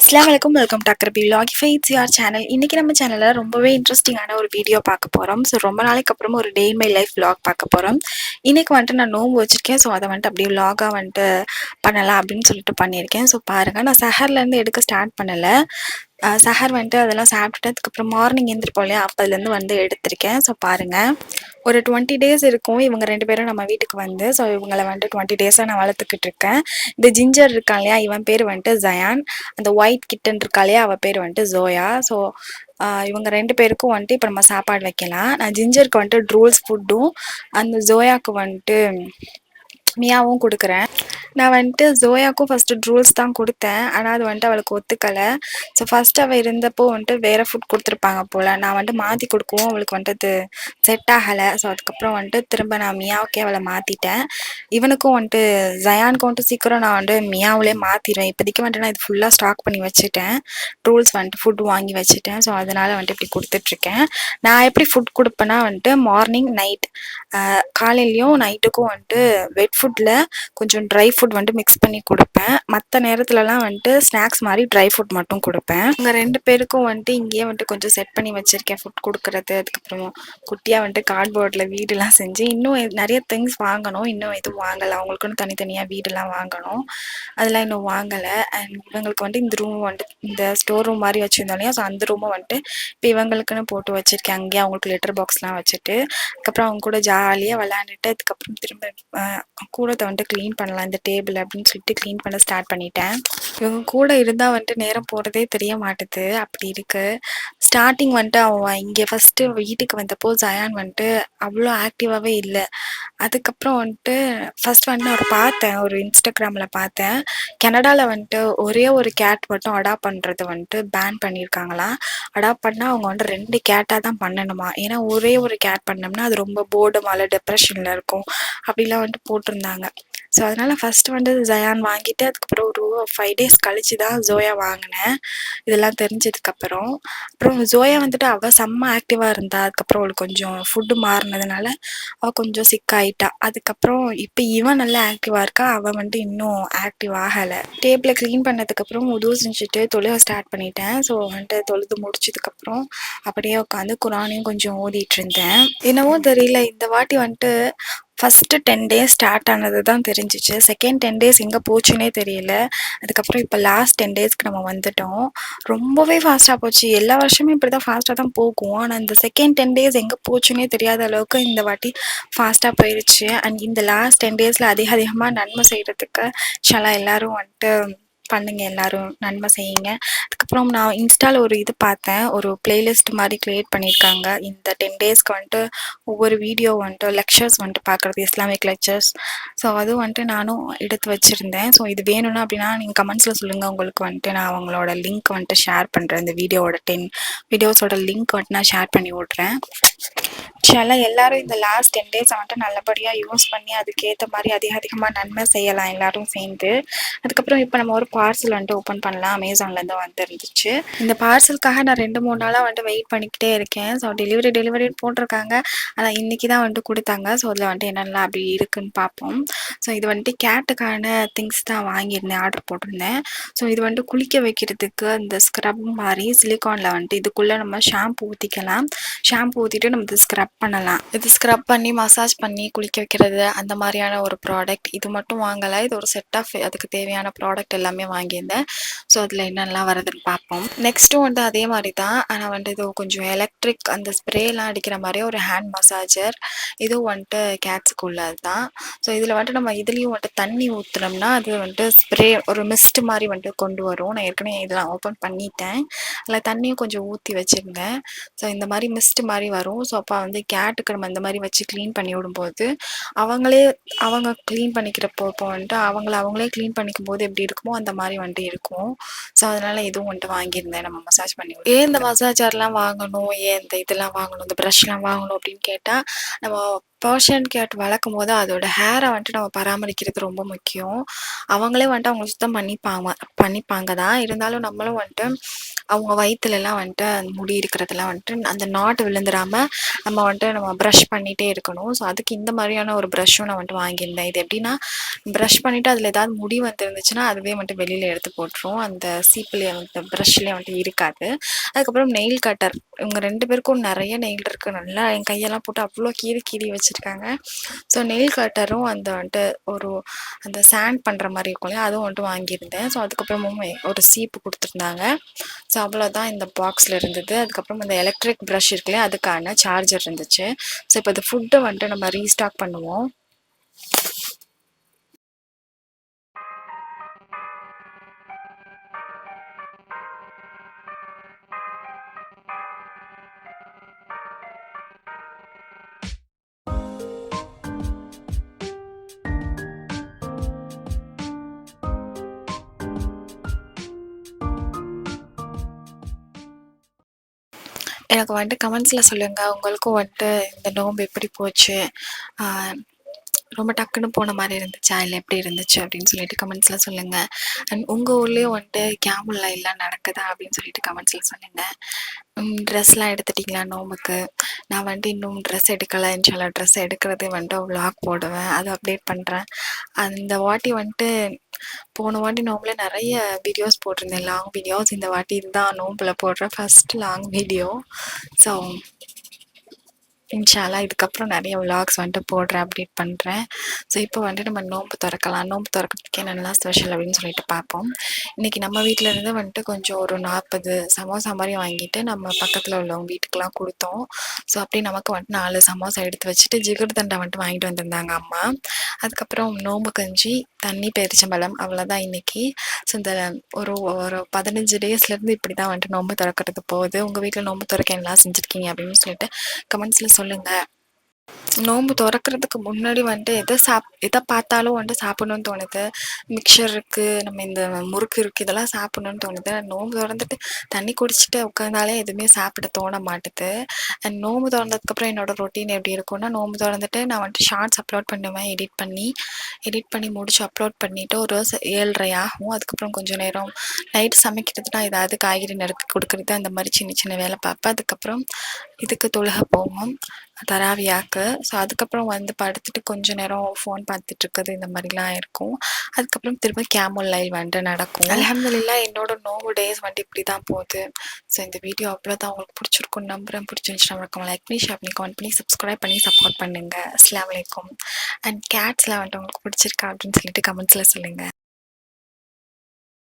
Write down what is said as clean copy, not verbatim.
அஸ்ஸலாமு அலைக்கும். Welcome to அக்ரபி விலாகிஃபை. It's your channel. இன்னைக்கு நம்ம சேனல்ல ரொம்பவே இன்ட்ரெஸ்டிங்கான ஒரு வீடியோ பார்க்க போறோம். ஸோ ரொம்ப நாளைக்கு அப்புறமா ஒரு டே இன் மை லைஃப் விலாக் பார்க்க போறோம். இன்னைக்கு வந்துட்டு நான் நோன்பு வச்சிருக்கேன். ஸோ அதை வந்துட்டு அப்படியே விலாகா வந்துட்டு பண்ணலாம் அப்படின்னு சொல்லிட்டு பண்ணியிருக்கேன். ஸோ பாருங்க, நான் சஹர்லேருந்து எடுக்க ஸ்டார்ட் பண்ணலை. சஹர் வந்துட்டு அதெல்லாம் சாப்பிட்டுட்டு அதுக்கப்புறம் மார்னிங் எழுந்திருப்போம் இல்லையா, அப்போதுலேருந்து வந்து எடுத்திருக்கேன். ஸோ பாருங்கள், ஒரு 20 டேஸ் இருக்கும் இவங்க 2 பேரும் நம்ம வீட்டுக்கு வந்து. ஸோ இவங்களை வந்துட்டு 20 டேஸாக நான் வளர்த்துக்கிட்டு இருக்கேன். இந்த ஜிஞ்சர் இருக்கான் இல்லையா, இவன் பேர் வந்துட்டு ஜயான். அந்த ஒயிட் கிட்டன் இருக்கா இல்லையா, அவள் பேர் வந்துட்டு ஜோயா. ஸோ இவங்க 2 பேருக்கும் வந்துட்டு இப்போ நம்ம சாப்பாடு வைக்கலாம். நான் ஜிஞ்சருக்கு வந்துட்டு ட்ரூல்ஸ் ஃபுட்டும் அந்த ஜோயாவுக்கு வந்துட்டு மியாவும் கொடுக்குறேன். நான் வந்துட்டு ஜோயாவுக்கும் ஃபஸ்ட்டு ட்ரூல்ஸ் தான் கொடுத்தேன். ஆனால் அது வந்துட்டு அவளுக்கு ஒத்துக்கலை. ஸோ ஃபஸ்ட்டு அவள் இருந்தப்போ வந்துட்டு வேறு ஃபுட் கொடுத்துருப்பாங்க போல். நான் வந்துட்டு மாற்றி கொடுக்கவும் அவளுக்கு வந்துட்டு அது செட் ஆகலை. ஸோ அதுக்கப்புறம் வந்துட்டு திரும்ப நான் மியாவுக்கே அவளை மாற்றிட்டேன். இவனுக்கும் வந்துட்டு ஜயானுக்கும் வந்துட்டு சீக்கிரம் நான் வந்துட்டு மியாவிலே மாற்றிடுவேன். இப்போதைக்கு வந்துட்டு நான் இது ஃபுல்லாக ஸ்டாக் பண்ணி வச்சுட்டேன். ட்ரூல்ஸ் வந்துட்டு ஃபுட் வாங்கி வச்சுட்டேன். ஸோ அதனால் வந்துட்டு இப்படி கொடுத்துட்ருக்கேன். நான் எப்படி ஃபுட் கொடுப்பேன்னா வந்துட்டு மார்னிங் நைட் காலையிலையும் நைட்டுக்கும் வந்துட்டு வெட் ஃபுட்டில் கொஞ்சம் ட்ரை ஃபுட் வந்துட்டு மிக்ஸ் பண்ணி கொடுப்பேன். மற்ற நேரத்துலலாம் வந்துட்டு ஸ்நாக்ஸ் மாதிரி ட்ரை ஃபுட் மட்டும் கொடுப்பேன். இவங்க 2 பேருக்கும் வந்துட்டு இங்கேயே வந்துட்டு கொஞ்சம் செட் பண்ணி வச்சுருக்கேன் ஃபுட் கொடுக்குறது. அதுக்கப்புறம் குட்டியாக வந்துட்டு கார்ட்போர்டில் வீடுலாம் செஞ்சு இன்னும் நிறைய திங்ஸ் வாங்கணும். இன்னும் எதுவும் வாங்கலை. அவங்களுக்குன்னு தனித்தனியாக வீடெல்லாம் வாங்கணும். அதெல்லாம் இன்னும் வாங்கலை. அண்ட் இவங்களுக்கு வந்துட்டு இந்த ரூம் வந்துட்டு இந்த ஸ்டோர் ரூம் மாதிரி வச்சுருந்தோம் இல்லையா, ஸோ அந்த ரூமை வந்துட்டு இப்போ இவங்களுக்குன்னு போட்டு வச்சுருக்கேன். அங்கேயே அவங்களுக்கு லெட்டர் பாக்ஸ்லாம் வச்சுட்டு அதுக்கப்புறம் அவங்க கூட ஜாலியாக விளையாண்டுட்டு அதுக்கப்புறம் திரும்ப கூடத்தை வந்துட்டு க்ளீன் பண்ணலாம் இந்த டேபிள் அப்படின்னு சொல்லிட்டு க்ளீன் பண்ண ஸ்டார்ட் பண்ணிட்டேன். இவங்க கூட இருந்தால் வந்துட்டு நேரம் போகிறதே தெரிய மாட்டுது, அப்படி இருக்குது. ஸ்டார்டிங் வந்துட்டு அவன் இங்கே ஃபஸ்ட்டு வீட்டுக்கு வந்தப்போ ஜயான் வந்துட்டு அவ்வளோ ஆக்டிவாகவே இல்லை. அதுக்கப்புறம் வந்துட்டு ஃபஸ்ட் வந்துட்டு நான் பார்த்தேன், ஒரு இன்ஸ்டாகிராமில் பார்த்தேன். கனடாவில் வந்துட்டு ஒரே ஒரு கேட் மட்டும் அடாப்ட் பண்ணுறது வந்துட்டு பேன் பண்ணியிருக்காங்களாம். அடாப்ட் பண்ணால் அவங்க வந்துட்டு 2 கேட்டாக தான் பண்ணணுமா. ஏன்னா ஒரே ஒரு கேட் பண்ணோம்னா அது ரொம்ப போர்டுமால டிப்ரெஷனில் இருக்கும் அப்படிலாம் வந்துட்டு போட்டிருந்தாங்க. ஸோ அதனால் ஃபஸ்ட்டு வந்து ஜயான் வாங்கிட்டு அதுக்கப்புறம் ஒரு 5 டேஸ் கழிச்சு தான் ஜோயா வாங்கினேன். இதெல்லாம் தெரிஞ்சதுக்கப்புறம் அப்புறம் ஜோயா வந்துட்டு அவள் செம்ம ஆக்டிவாக இருந்தா. அதுக்கப்புறம் அவளுக்கு கொஞ்சம் ஃபுட்டு மாறினதுனால அவள் கொஞ்சம் சிக் ஆகிட்டா. அதுக்கப்புறம் இப்போ இவன் நல்லா ஆக்டிவாக இருக்கா, அவள் வந்துட்டு இன்னும் ஆக்டிவ் ஆகலை. டேபிளை க்ளீன் பண்ணதுக்கப்புறம் உதவு செஞ்சுட்டு தொழுக ஸ்டார்ட் பண்ணிட்டேன். ஸோ வந்துட்டு தொழுது முடிச்சதுக்கப்புறம் அப்படியே உட்காந்து குரானையும் கொஞ்சம் ஓதிட்டு இருந்தேன். என்னவோ தெரியல, இந்த வாட்டி வந்துட்டு ஃபஸ்ட்டு 10 டேஸ் ஸ்டார்ட் ஆனது தான் தெரிஞ்சிச்சு. செகண்ட் 10 டேஸ் எங்கே போச்சுன்னே தெரியல. அதுக்கப்புறம் இப்போ லாஸ்ட் 10 டேஸ்க்கு நம்ம வந்துட்டோம். ரொம்பவே ஃபாஸ்ட்டாக போச்சு. எல்லா வருஷமும் இப்படி தான் ஃபாஸ்ட்டாக தான் போகும். ஆனால் இந்த செகண்ட் 10 டேஸ் எங்கே போச்சுன்னே தெரியாத அளவுக்கு இந்த வாட்டி ஃபாஸ்ட்டாக போயிடுச்சு. அண்ட் இந்த லாஸ்ட் 10 டேஸில் அதிகமாக நன்மை செய்கிறதுக்கு இன்ஷா எல்லோரும் வந்துட்டு பண்ணுங்க, எல்லோரும் நன்மை செய்யுங்க. அதுக்கப்புறம் நான் இன்ஸ்டாவில் ஒரு இது பார்த்தேன், ஒரு பிளேலிஸ்ட் மாதிரி க்ரியேட் பண்ணியிருக்காங்க. இந்த 10 டேஸ்க்கு வந்துட்டு ஒவ்வொரு வீடியோ வந்துட்டு லெக்சர்ஸ் வந்துட்டு பார்க்குறது, இஸ்லாமிக் லெக்சர்ஸ். ஸோ அதுவும் வந்துட்டு நானும் எடுத்து வச்சுருந்தேன். ஸோ இது வேணும்னா அப்படின்னா நீங்கள் கமெண்ட்ஸில் சொல்லுங்கள். உங்களுக்கு வந்துட்டு நான் அவங்களோட லிங்க் வந்துட்டு ஷேர் பண்ணுறேன். இந்த வீடியோவோட 10 வீடியோஸோட லிங்க் வந்துட்டு நான் ஷேர் பண்ணி விட்றேன். இன்ஷாஅல்லாஹ் எல்லாரும் இந்த லாஸ்ட் 10 டேஸை வந்துட்டு நல்லபடியாக யூஸ் பண்ணி அதுக்கேற்ற மாதிரி அதிகமாக நன்மை செய்யலாம் எல்லாரும் சேர்ந்து. அதுக்கப்புறம் இப்போ நம்ம ஒரு பார்சல் வந்துட்டு ஓப்பன் பண்ணலாம். அமேசான்லேருந்து வந்துருந்துச்சு. இந்த பார்சலுக்காக நான் 2-3 நாளாக வந்துட்டு வெயிட் பண்ணிக்கிட்டே இருக்கேன். ஸோ டெலிவரி போட்டிருக்காங்க. ஆனால் இன்றைக்கி தான் வந்துட்டு கொடுத்தாங்க. ஸோ அதில் வந்துட்டு என்னெல்லாம் அப்படி இருக்குதுன்னு பார்ப்போம். ஸோ இது வந்துட்டு கேட்டுக்கான திங்ஸ் தான் வாங்கியிருந்தேன், ஆர்டர் போட்டிருந்தேன். ஸோ இது வந்துட்டு குளிக்க வைக்கிறதுக்கு இந்த ஸ்க்ரப் மாதிரி சிலிக்கானில் வந்துட்டு இதுக்குள்ளே நம்ம ஷாம்பு ஊற்றிக்கலாம். ஷாம்பு ஊற்றிட்டு நம்ம இது ஸ்க்ரப் பண்ணலாம். இது ஸ்க்ரப் பண்ணி மசாஜ் பண்ணி குளிக்க வைக்கிறது அந்த மாதிரியான ஒரு ப்ராடக்ட். இது மட்டும் வாங்கலை, இது ஒரு செட் ஆஃப் அதுக்கு தேவையான ப்ராடக்ட் எல்லாமே வாங்கியிருந்தேன். ஸோ அதில் என்னெல்லாம் வருதுன்னு பார்ப்போம். நெக்ஸ்ட்டும் வந்துட்டு அதே மாதிரி தான். ஆனால் வந்துட்டு இது கொஞ்சம் எலக்ட்ரிக் அந்த ஸ்ப்ரேலாம் அடிக்கிற மாதிரி ஒரு ஹேண்ட் மசாஜர். இதுவும் வந்துட்டு கேட்ஸுக்கு உள்ளது தான். ஸோ இதில் வந்துட்டு நம்ம இதுலேயும் வந்துட்டு தண்ணி ஊற்றுனோம்னா அது வந்துட்டு ஸ்ப்ரே ஒரு மிஸ்ட் மாதிரி வந்துட்டு கொண்டு வரும். நான் ஏற்கனவே இதெல்லாம் ஓப்பன் பண்ணிட்டேன். அதில் தண்ணியும் கொஞ்சம் ஊற்றி வச்சுருந்தேன். ஸோ இந்த மாதிரி மிஸ்ட் மாதிரி வரும். ஸோ அப்போ வந்து கேட்டுக்கு நம்ம இந்த மாதிரி வச்சு க்ளீன் பண்ணி விடும்போது அவங்க க்ளீன் பண்ணிக்கிறப்போ வந்துட்டு அவங்களே க்ளீன் பண்ணிக்கும் போது எப்படி இருக்குமோ அந்த மாதிரி வந்துட்டு இருக்கும். ஸோ அதனால் இதுவும் வந்துட்டு வாங்கியிருந்தேன். நம்ம மசாஜ் பண்ணி ஏன் இந்த மசாஜர்லாம் வாங்கணும், ஏன் இந்த இதெல்லாம் வாங்கணும், இந்த ப்ரஷ்லாம் வாங்கணும் அப்படின்னு கேட்டால், நம்ம பர்ஷியன் கேட் வளர்க்கும் போது அதோட ஹேரை வந்துட்டு நம்ம பராமரிக்கிறது ரொம்ப முக்கியம். அவங்களே வந்துட்டு அவங்க சுத்தம் பண்ணிப்பாங்க தான். இருந்தாலும் நம்மளும் வந்துட்டு அவங்க வயிற்றுலலாம் வந்துட்டு முடி இருக்கிறதெல்லாம் வந்துட்டு அந்த நாட்டு விழுந்துடாமல் நம்ம ப்ரஷ் பண்ணிட்டே இருக்கணும். ஸோ அதுக்கு இந்த மாதிரியான ஒரு ப்ரஷ்ஷும் நான் வந்துட்டு வாங்கியிருந்தேன். இது எப்படின்னா ப்ரஷ் பண்ணிவிட்டு அதில் ஏதாவது முடி வந்துருந்துச்சுன்னா அதுவே வந்துட்டு வெளியில் எடுத்து போட்டுரும். அந்த சீப்புலேயே வந்துட்டு ப்ரஷ்லேயே வந்துட்டு இருக்காது. அதுக்கப்புறம் நெயில் கட்டர், இவங்க 2 பேருக்கும் நிறைய நெயில் இருக்குது. நல்லா என் கையெல்லாம் போட்டு அவ்வளோ கீறி கீறி வச்சுருக்காங்க. ஸோ நெயில் கட்டரும் வந்துட்டு அந்த சாண்ட் பண்ணுற மாதிரி இருக்கும் இல்லையா, அதுவும் வந்துட்டு வாங்கியிருந்தேன். ஸோ அதுக்கப்புறமும் ஒரு சீப்பு கொடுத்துருந்தாங்க. ஸோ அவ்வளோதான் இந்த பாக்ஸில் இருந்தது. அதுக்கப்புறம் இந்த எலக்ட்ரிக் ப்ரஷ் இருக்குல்லையா, அதுக்கான சார்ஜர் இருந்துச்சு. ஸோ இப்போ இந்த ஃபுட்டை வந்துட்டு நம்ம ரீஸ்டாக் பண்ணுவோம். எனக்கு வந்துட்டு கமெண்ட்ஸில் சொல்லுங்கள், உங்களுக்கும் வந்துட்டு இந்த நோன்பு எப்படி போச்சு, ரொம்ப டக்குன்னு போன மாதிரி இருந்துச்சா இல்லை எப்படி இருந்துச்சு அப்படின்னு சொல்லிட்டு கமெண்ட்ஸில் சொல்லுங்கள். அண்ட் உங்கள் ஊர்லேயும் வந்துட்டு கேமுல் லைன்லாம் நடக்குதா அப்படின்னு சொல்லிட்டு கமெண்ட்ஸில் சொல்லுங்கள். ட்ரெஸ்லாம் எடுத்துட்டிங்களா நோம்புக்கு? நான் வந்துட்டு இன்னும் ட்ரெஸ் எடுக்கலை. இன்ஷால்லா ட்ரெஸ் எடுக்கிறதே வந்துட்டு விளாக் போடுவேன், அதை அப்டேட் பண்ணுறேன். அந்த வாட்டி வந்துட்டு போன வாட்டி நோம்புல நிறைய வீடியோஸ் போட்டிருந்தேன், லாங் வீடியோஸ். இந்த வாட்டி இதுதான் நோம்பில் போடுற ஃபர்ஸ்ட் லாங் வீடியோ. ஸோ இன்ஷால்லா இதுக்கப்புறம் நிறைய விலாக்ஸ் வந்துட்டு போடுறேன், அப்டேட் பண்ணுறேன். ஸோ இப்போ வந்துட்டு நம்ம நோம்பு திறக்கலாம். நோம்பு திறக்கிறதுக்கு என்னென்னலாம் ஸ்பெஷல் அப்படின்னு சொல்லிட்டு பார்ப்போம். இன்றைக்கி நம்ம வீட்டில் இருந்து வந்துட்டு கொஞ்சம் ஒரு 40 சமோசா மாதிரி வாங்கிட்டு நம்ம பக்கத்தில் உள்ளவங்க வீட்டுக்கெலாம் கொடுத்தோம். ஸோ அப்படி நமக்கு வந்துட்டு 4 சமோசா எடுத்து வச்சுட்டு ஜிகர்தண்டா வந்துட்டு வாங்கிட்டு வந்திருந்தாங்க அம்மா. அதுக்கப்புறம் நோம்பு கஞ்சி, தண்ணி, பேரிச்சம்பழம், அவ்வளோதான் இன்றைக்கி. ஸோ இந்த ஒரு 15 டேஸ்லேருந்து இப்படி தான் வந்துட்டு நோம்பு திறக்கிறது போகுது. உங்கள் வீட்டில் நோம்பு திறக்க என்னலாம் செஞ்சுருக்கீங்க அப்படின்னு சொல்லிட்டு கமெண்ட்ஸில் சொல்லுங்கள். நோம்பு திறக்கிறதுக்கு முன்னாடி வந்துட்டு எதை பார்த்தாலும் வந்துட்டு சாப்பிட்ணுன்னு தோணுது. மிக்சர் இருக்குது, நம்ம இந்த முறுக்கு இருக்குது, இதெல்லாம் சாப்பிட்ணுன்னு தோணுது. நோம்பு திறந்துட்டு தண்ணி குடிச்சிட்டு உட்காந்தாலே எதுவுமே சாப்பிட தோண மாட்டுது. அண்ட் நோம்பு திறந்ததுக்கப்புறம் என்னோடய ரொட்டீன் எப்படி இருக்கும்னா, நோம்பு திறந்துட்டு நான் வந்துட்டு ஷார்ட்ஸ் அப்லோட் பண்ணுவேன், எடிட் பண்ணி முடிச்சு அப்லோட் பண்ணிவிட்டு ஒரு 7:30 ஆகும். அதுக்கப்புறம் கொஞ்சம் நேரம் நைட்டு சமைக்கிறதுனா ஏதாவது காய்கறி நறுக்கி கொடுக்குறது, அந்த மாதிரி சின்ன சின்ன வேலை பார்ப்பேன். அதுக்கப்புறம் இதுக்கு தொழுகை போவோம், தராவியாக்கு. ஸோ அதுக்கப்புறம் வந்து படுத்துட்டு கொஞ்சம் நேரம் ஃபோன் பார்த்துட்ருக்குறது, இந்த மாதிரிலாம் இருக்கும். அதுக்கப்புறம் திரும்ப கேமுல் லைவ் வந்துட்டு நடக்கும். அல்ஹம்துலில்லாஹ் என்னோட நோம்பு டேஸ் வந்துட்டு இப்படி தான் போகுது. ஸோ இந்த வீடியோ அவ்வளோதான். உங்களுக்கு பிடிச்சிருக்குன்னு நம்புகிறேன். பிடிச்சிருந்துச்சுன்னா மறக்காம லைக் பண்ணி, ஷேர் பண்ணி, கமெண்ட் பண்ணி, சப்ஸ்கிரைப் பண்ணி சப்போர்ட் பண்ணுங்கள். அஸ்ஸலாமு அலைக்கும். அண்ட் கேட்ஸ்லாம் வந்துட்டு உங்களுக்கு பிடிச்சிருக்கா அப்படின்னு சொல்லிட்டு கமெண்ட்ஸில் சொல்லுங்கள்.